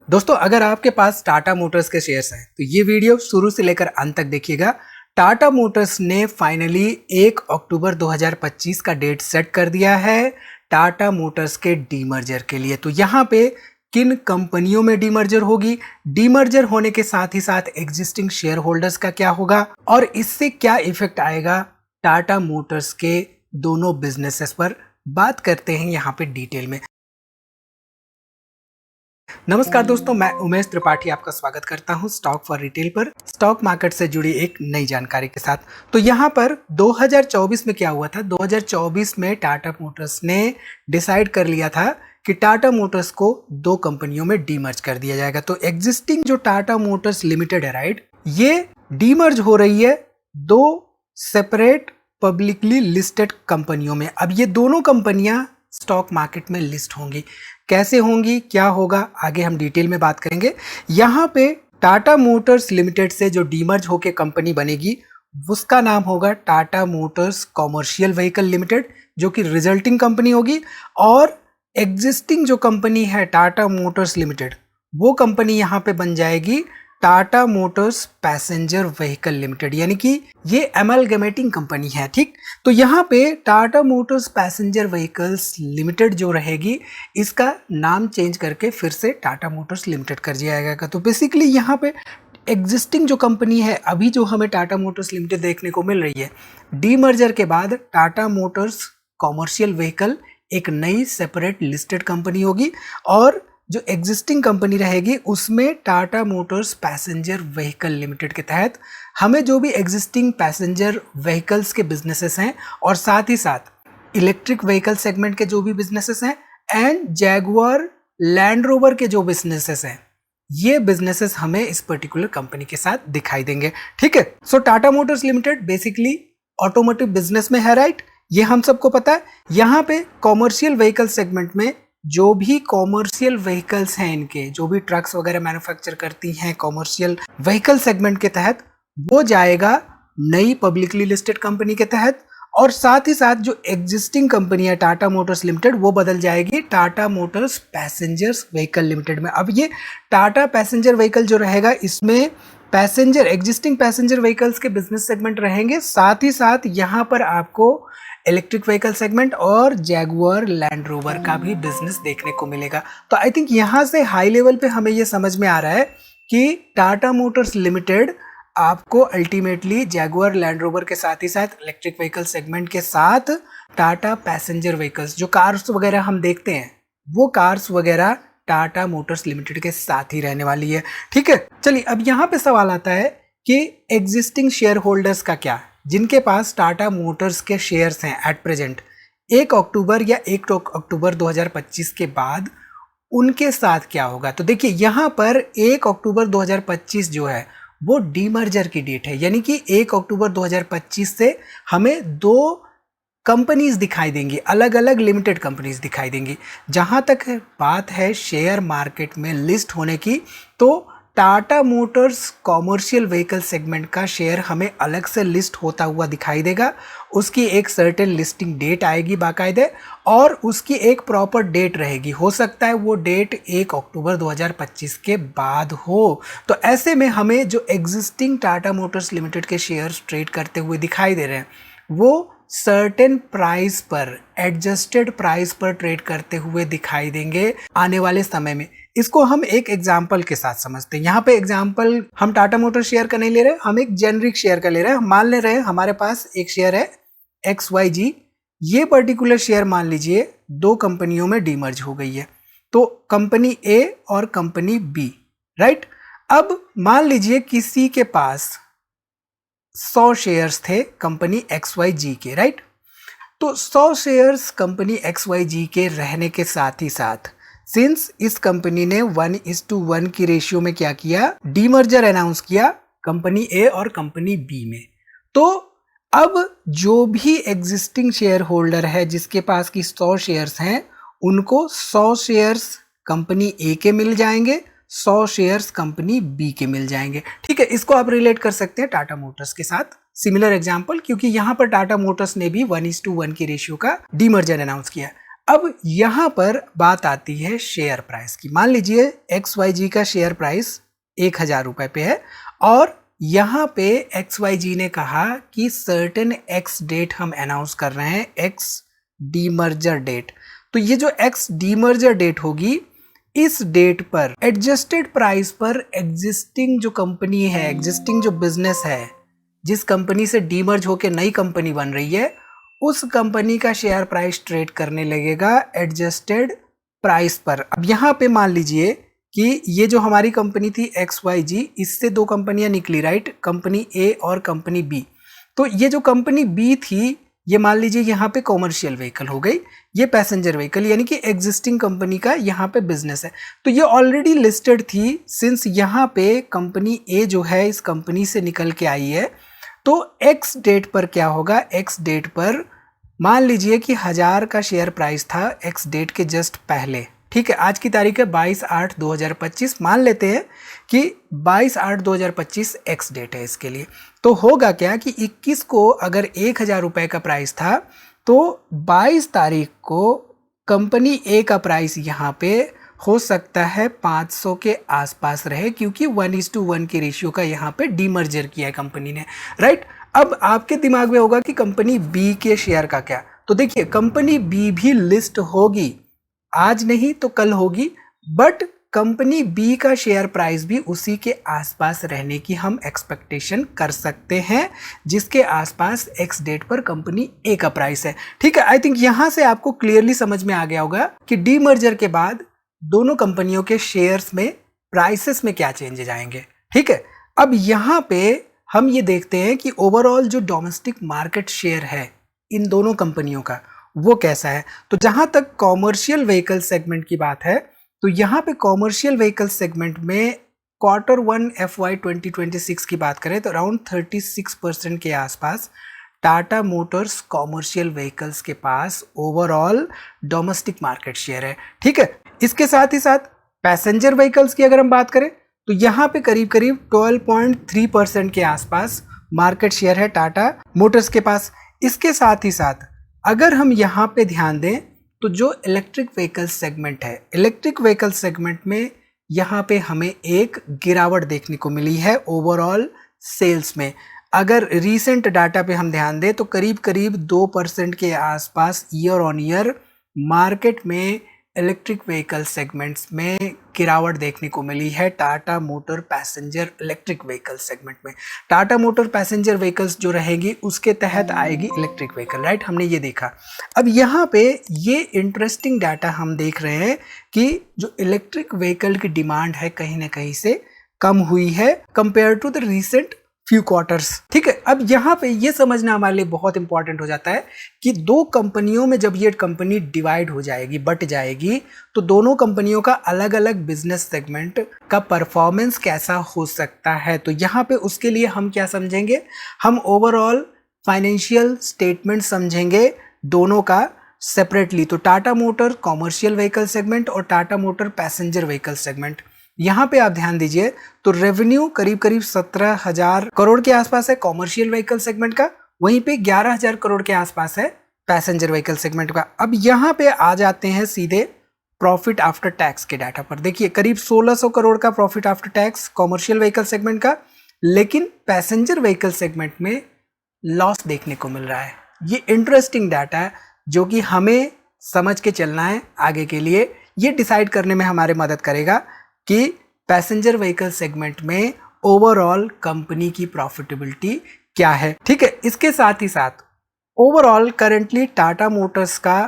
दोस्तों अगर आपके पास टाटा मोटर्स के शेयर्स हैं तो ये वीडियो शुरू से लेकर अंत तक देखिएगा। टाटा मोटर्स ने फाइनली 1 अक्टूबर 2025 का डेट सेट कर दिया है टाटा मोटर्स के डीमर्जर के लिए। तो यहाँ पे किन कंपनियों में डीमर्जर होगी, डीमर्जर होने के साथ ही साथ एग्जिस्टिंग शेयर होल्डर्स का क्या होगा और इससे क्या इफेक्ट आएगा टाटा मोटर्स के दोनों बिजनेसेस पर, बात करते हैं यहाँ पे डिटेल में। नमस्कार दोस्तों, मैं उमेश त्रिपाठी आपका स्वागत करता हूं स्टॉक फॉर रिटेल पर, स्टॉक मार्केट से जुड़ी एक नई जानकारी के साथ। तो यहां पर 2024 में क्या हुआ था, 2024 में टाटा मोटर्स ने डिसाइड कर लिया था कि टाटा मोटर्स को दो कंपनियों में डीमर्ज कर दिया जाएगा। तो एग्जिस्टिंग जो टाटा मोटर्स लिमिटेड है राइट, ये डीमर्ज हो रही है दो सेपरेट पब्लिकली लिस्टेड कंपनियों में। अब ये दोनों कंपनियां स्टॉक मार्केट में लिस्ट होंगी। कैसे होंगी, क्या होगा, आगे हम डिटेल में बात करेंगे। यहाँ पे टाटा मोटर्स लिमिटेड से जो डीमर्ज होके कंपनी बनेगी उसका नाम होगा Tata Motors commercial vehicle limited, जो कि रिजल्टिंग कंपनी होगी। और एग्जिस्टिंग जो कंपनी है टाटा मोटर्स लिमिटेड, वो कंपनी यहाँ पे बन जाएगी Tata Motors passenger vehicle limited, यानी कि ये एमलगमेटिंग कंपनी है। ठीक, तो यहाँ पे Tata Motors passenger vehicles limited जो रहेगी, इसका नाम चेंज करके फिर से टाटा मोटर्स लिमिटेड कर दिया जाएगा। तो बेसिकली यहाँ पे एग्जिस्टिंग जो कंपनी है अभी जो हमें टाटा मोटर्स लिमिटेड देखने को मिल रही है, डीमर्जर के बाद टाटा मोटर्स कॉमर्शियल व्हीकल एक नई सेपरेट लिस्टेड कंपनी होगी और जो एग्जिस्टिंग कंपनी रहेगी उसमें Tata Motors passenger vehicle limited के तहत हमें जो भी एग्जिस्टिंग पैसेंजर व्हीकल्स के बिजनेसेस हैं और साथ ही साथ इलेक्ट्रिक व्हीकल सेगमेंट के जो भी बिजनेसेस हैं एंड जैगुआर लैंड रोवर के जो बिजनेसेस हैं, ये बिजनेसेस हमें इस पर्टिकुलर कंपनी के साथ दिखाई देंगे। ठीक है, so Tata Motors Limited basically automotive business में है राइट, ये हम सबको पता है। यहाँ पे कॉमर्शियल व्हीकल सेगमेंट में जो भी कॉमर्शियल व्हीकल्स हैं, इनके जो भी ट्रक्स वगैरह मैन्युफैक्चर करती हैं कॉमर्शियल व्हीकल सेगमेंट के तहत, वो जाएगा नई पब्लिकली लिस्टेड कंपनी के तहत। और साथ ही साथ जो एग्जिस्टिंग कंपनी है टाटा मोटर्स लिमिटेड, वो बदल जाएगी Tata Motors passengers vehicle limited में। अब ये टाटा पैसेंजर व्हीकल जो रहेगा, इसमें पैसेंजर एग्जिस्टिंग पैसेंजर व्हीकल्स के बिजनेस सेगमेंट रहेंगे, साथ ही साथ यहाँ पर आपको इलेक्ट्रिक व्हीकल सेगमेंट और जैगुआर लैंड रोवर का भी बिजनेस देखने को मिलेगा। तो आई थिंक यहाँ से हाई लेवल पे हमें ये समझ में आ रहा है कि टाटा मोटर्स लिमिटेड आपको अल्टीमेटली जैगुआर लैंड रोवर के साथ ही साथ इलेक्ट्रिक व्हीकल सेगमेंट के साथ टाटा पैसेंजर व्हीकल्स, जो कार्स वगैरह हम देखते हैं, वो कार्स वगैरह टाटा मोटर्स लिमिटेड के साथ ही रहने वाली है। ठीक है, चलिए अब यहाँ पे सवाल आता है कि एग्जिस्टिंग शेयर होल्डर्स का क्या, जिनके पास टाटा मोटर्स के शेयर्स हैं एट प्रेजेंट 1 अक्टूबर या 1 अक्टूबर 2025 के बाद, उनके साथ क्या होगा। तो देखिए यहाँ पर 1 अक्टूबर 2025 जो है वो डीमर्जर की डेट है, यानी कि 1 अक्टूबर 2025 से हमें दो कंपनीज दिखाई देंगी, अलग अलग लिमिटेड कंपनीज दिखाई देंगी। जहां तक बात है शेयर मार्केट में लिस्ट होने की, तो Tata Motors commercial vehicle segment का शेयर हमें अलग से लिस्ट होता हुआ दिखाई देगा। उसकी एक सर्टेन लिस्टिंग डेट आएगी बाकायदे, और उसकी एक प्रॉपर डेट रहेगी। हो सकता है वो डेट 1 अक्टूबर 2025 के बाद हो। तो ऐसे में हमें जो एग्जिस्टिंग टाटा मोटर्स लिमिटेड के शेयर्स ट्रेड करते हुए दिखाई दे रहे हैं, वो सर्टेन प्राइस पर, एडजस्टेड प्राइस पर ट्रेड करते हुए दिखाई देंगे आने वाले समय में। इसको हम एक एग्जांपल के साथ समझते हैं। यहाँ पे एग्जांपल हम टाटा मोटर शेयर का नहीं ले रहे, हम एक जेनरिक शेयर का ले रहे हैं। मान ले रहे हैं हमारे पास एक शेयर है XYG, ये पर्टिकुलर शेयर मान लीजिए दो कंपनियों में डीमर्ज हो गई है, तो कंपनी A और कंपनी B राइट। अब मान लीजिए किसी के पास 100 शेयर्स थे कंपनी XYG के राइट, तो 100 शेयर्स कंपनी XYG के रहने के साथ ही साथ, सिंस इस कंपनी ने 1:1 की रेशियो में क्या किया, डीमर्जर अनाउंस किया कंपनी A और कंपनी B में, तो अब जो भी एग्जिस्टिंग शेयर होल्डर है जिसके पास की 100 शेयर्स हैं, उनको 100 शेयर्स कंपनी A के मिल जाएंगे, 100 शेयर्स कंपनी B के मिल जाएंगे। ठीक है, इसको आप रिलेट कर सकते हैं टाटा मोटर्स के साथ, सिमिलर एग्जांपल, क्योंकि यहां पर टाटा मोटर्स ने भी 1:1 की रेशियो का डीमर्जर अनाउंस किया। अब यहाँ पर बात आती है शेयर प्राइस की। मान लीजिए XYG का शेयर प्राइस 1000 रुपए पे है और यहाँ पे XYG ने कहा कि सर्टेन X डेट हम अनाउंस कर रहे हैं, X डीमर्जर डेट। तो ये जो X डीमर्जर डेट होगी, इस डेट पर एडजस्टेड प्राइस पर एग्जिस्टिंग जो कंपनी है, एग्जिस्टिंग जो बिजनेस है, जिस कंपनी से डीमर्ज होकर नई कंपनी बन रही है, उस कंपनी का शेयर प्राइस ट्रेड करने लगेगा एडजस्टेड प्राइस पर। अब यहाँ पे मान लीजिए कि ये जो हमारी कंपनी थी XYG, इससे दो कंपनियां निकली, राइट, कंपनी A और कंपनी B। तो ये जो कंपनी B थी, ये मान लीजिए यहाँ पे कॉमर्शियल व्हीकल हो गई, ये पैसेंजर व्हीकल, यानी कि एग्जिस्टिंग कंपनी का यहाँ पे बिजनेस है। तो ये ऑलरेडी लिस्टेड थी, सिंस यहाँ पे कंपनी A जो है इस कंपनी से निकल के आई है, तो X डेट पर क्या होगा, X डेट पर मान लीजिए कि 1000 का शेयर प्राइस था X डेट के जस्ट पहले, ठीक है। आज की तारीख है 22/8/2025, मान लेते हैं कि 22/8/2025 X डेट है इसके लिए। तो होगा क्या कि 21 को अगर 1000 रुपए का प्राइस था, तो 22 तारीख को कंपनी A का प्राइस यहाँ पे हो सकता है 500 के आसपास रहे, क्योंकि 1:1 के रेशियो का यहाँ पे डीमर्जर किया है कंपनी ने, राइट। अब आपके दिमाग में होगा कि कंपनी बी के शेयर का क्या। तो देखिए, कंपनी बी भी लिस्ट होगी, आज नहीं तो कल होगी, बट कंपनी बी का शेयर प्राइस भी उसी के आसपास रहने की हम एक्सपेक्टेशन कर सकते हैं, जिसके आसपास एक्स डेट पर कंपनी ए का प्राइस है, ठीक है। आई थिंक यहां से आपको क्लियरली समझ में आ गया होगा कि डीमर्जर के बाद दोनों कंपनियों के शेयर्स में प्राइसेस में क्या चेंजेस आएंगे, ठीक है। अब यहां पे हम ये देखते हैं कि ओवरऑल जो डोमेस्टिक मार्केट शेयर है इन दोनों कंपनियों का, वो कैसा है। तो जहां तक कॉमर्शियल व्हीकल सेगमेंट की बात है, तो यहां पे कॉमर्शियल व्हीकल सेगमेंट में Q1 FY 2026 की बात करें तो अराउंड 36% के आसपास टाटा मोटर्स कॉमर्शियल व्हीकल्स के पास ओवरऑल डोमेस्टिक मार्केट शेयर है, ठीक है। इसके साथ ही साथ पैसेंजर व्हीकल्स की अगर हम बात करें तो यहाँ पे करीब करीब 12.3% के आसपास मार्केट शेयर है टाटा मोटर्स के पास। इसके साथ ही साथ अगर हम यहाँ पे ध्यान दें तो जो इलेक्ट्रिक व्हीकल सेगमेंट है, इलेक्ट्रिक व्हीकल सेगमेंट में यहाँ पे हमें एक गिरावट देखने को मिली है ओवरऑल सेल्स में। अगर रीसेंट डाटा पे हम ध्यान दें तो करीब करीब 2% के आसपास ईयर ऑन ईयर मार्केट में इलेक्ट्रिक व्हीकल सेगमेंट्स में गिरावट देखने को मिली है Tata Motor passenger electric vehicle segment में। टाटा मोटर पैसेंजर व्हीकल्स जो रहेगी उसके तहत आएगी इलेक्ट्रिक व्हीकल, राइट, हमने ये देखा। अब यहाँ पे ये इंटरेस्टिंग डाटा हम देख रहे हैं कि जो इलेक्ट्रिक व्हीकल की डिमांड है कहीं ना कहीं से कम हुई है compare to the recent few quarters, ठीक है। अब यहाँ पे ये समझना हमारे लिए बहुत इंपॉर्टेंट हो जाता है कि दो कंपनियों में जब ये कंपनी डिवाइड हो जाएगी, बट जाएगी, तो दोनों कंपनियों का अलग अलग बिजनेस सेगमेंट का परफॉर्मेंस कैसा हो सकता है। तो यहाँ पे उसके लिए हम क्या समझेंगे, हम ओवरऑल फाइनेंशियल स्टेटमेंट समझेंगे दोनों का सेपरेटली। तो Tata Motor commercial vehicle segment और Tata Motor passenger vehicle segment, यहाँ पे आप ध्यान दीजिए तो रेवेन्यू करीब करीब 17,000 करोड़ के आसपास है कॉमर्शियल व्हीकल सेगमेंट का, वहीं पे 11,000 करोड़ के आसपास है पैसेंजर व्हीकल सेगमेंट का। अब यहाँ पे आ जाते हैं सीधे प्रॉफिट आफ्टर टैक्स के डाटा पर। देखिए करीब 1600 करोड़ का profit after tax commercial vehicle segment का, लेकिन पैसेंजर व्हीकल सेगमेंट में लॉस देखने को मिल रहा है। ये इंटरेस्टिंग डाटा है जो कि हमें समझ के चलना है आगे के लिए, ये डिसाइड करने में हमारे मदद करेगा कि पैसेंजर व्हीकल सेगमेंट में ओवरऑल कंपनी की प्रॉफिटेबिलिटी क्या है, ठीक है। इसके साथ ही साथ ओवरऑल करंटली टाटा मोटर्स का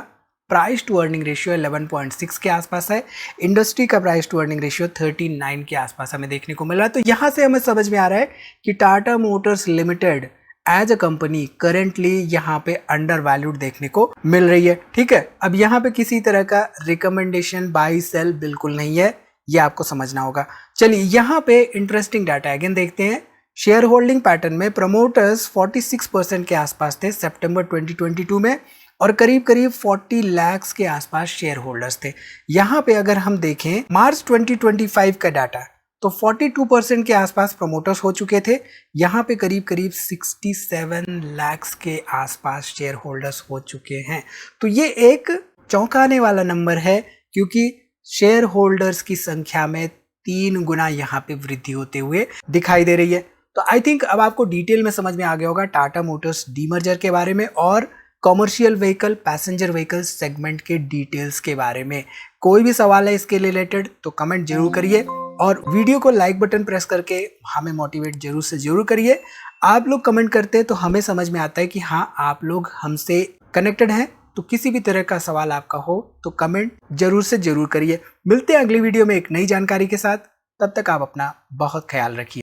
प्राइस टू अर्निंग रेशियो 11.6 के आसपास है, इंडस्ट्री का प्राइस टू अर्निंग रेशियो 39 के आसपास हमें देखने को मिल रहा है। तो यहां से हमें समझ में आ रहा है कि Tata Motors Limited as a company currently यहाँ पे अंडर वैल्यूड देखने को मिल रही है, ठीक है। अब यहाँ पे किसी तरह का रिकमेंडेशन बाई सेल बिल्कुल नहीं है, ये आपको समझना होगा। चलिए यहाँ पे इंटरेस्टिंग डाटा अगेन देखते हैं। शेयर होल्डिंग पैटर्न में प्रमोटर्स 46% के आसपास थे सितंबर 2022 में, और करीब करीब 40 लाख के आसपास शेयर होल्डर्स थे। यहाँ पे अगर हम देखें मार्च 2025 का डाटा तो 42% के आसपास प्रमोटर्स हो चुके थे, यहाँ पे करीब करीब 67 लाख के आसपास शेयर होल्डर्स हो चुके हैं। तो ये एक चौंकाने वाला नंबर है, क्योंकि शेयर होल्डर्स की संख्या में 3 गुना यहाँ पे वृद्धि होते हुए दिखाई दे रही है। तो आई थिंक अब आपको डिटेल में समझ में आ गया होगा टाटा मोटर्स डीमर्जर के बारे में और commercial vehicle passenger vehicle segment के डिटेल्स के बारे में। कोई भी सवाल है इसके रिलेटेड तो कमेंट जरूर करिए और वीडियो को लाइक बटन प्रेस करके हमें मोटिवेट जरूर से जरूर करिए। आप लोग कमेंट करते हैं तो हमें समझ में आता है कि हाँ, आप लोग हमसे कनेक्टेड हैं। तो किसी भी तरह का सवाल आपका हो तो कमेंट जरूर से जरूर करिए। मिलते हैं अगली वीडियो में एक नई जानकारी के साथ। तब तक आप अपना बहुत ख्याल रखिए।